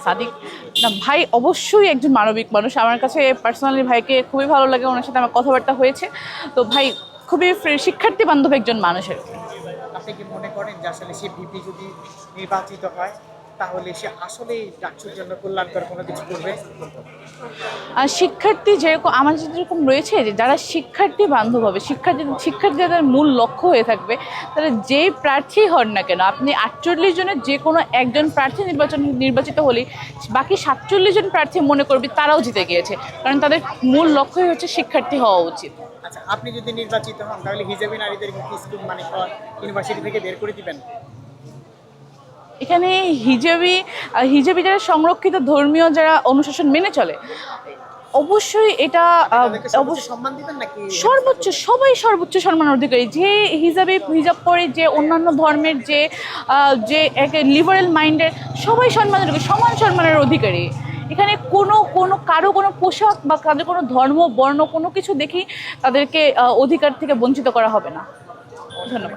সাদিক না ভাই অবশ্যই একজন মানবিক মানুষ। আমার কাছে পার্সোনালি ভাইকে খুবই ভালো লাগে, ওনার সাথে আমার কথাবার্তা হয়েছে। তো ভাই খুবই শিক্ষার্থী বান্ধব একজন মানুষ আর কি। আপনি কি মনে করেন যে আসলে সে ভিপি যদি নির্বাচিত হয় তাহলে সে আসলেই ডাকসুর জন্য কল্যাণকর কোনো কিছু করবে? আর শিক্ষার্থী যেরকম আমাদের যেরকম রয়েছে, যে যারা শিক্ষার্থী বান্ধব হবে, শিক্ষার্থী যাদের মূল লক্ষ্য হয়ে থাকবে, তাহলে যেই প্রার্থী হন না কেন, আপনি 48 জনের যে কোনো একজন প্রার্থী নির্বাচিত হলেই বাকি 47 জন প্রার্থী মনে করবি তারাও জিতে গিয়েছে, কারণ তাদের মূল লক্ষ্যই হচ্ছে শিক্ষার্থী হওয়া উচিত। আচ্ছা, আপনি যদি নির্বাচিত হন তাহলে হিজাবি নারীদেরকে কি স্কুল মানে ইউনিভার্সিটি থেকে বের করে দিবেন? এখানে হিজাবি হিজাবি যারা সংরক্ষিত ধর্মীয় যারা অনুশাসন মেনে চলে, অবশ্যই এটা তাদেরকে সর্বোচ্চ অবশ্যই সম্মান দিবেন নাকি? সর্বোচ্চ, সবাই সর্বোচ্চ সম্মানের অধিকারী। যে হিজাব করে, যে অন্যান্য ধর্মের যে যে এক লিবারেল মাইন্ডের, সবাই সম্মানের অধিকারী, সমান সম্মানের অধিকারী। এখানে কোনো কোনো কারো কোনো পোশাক বা কারো কোনো ধর্ম বর্ণ কোনো কিছু দেখি তাদেরকে অধিকার থেকে বঞ্চিত করা হবে না। ধন্যবাদ।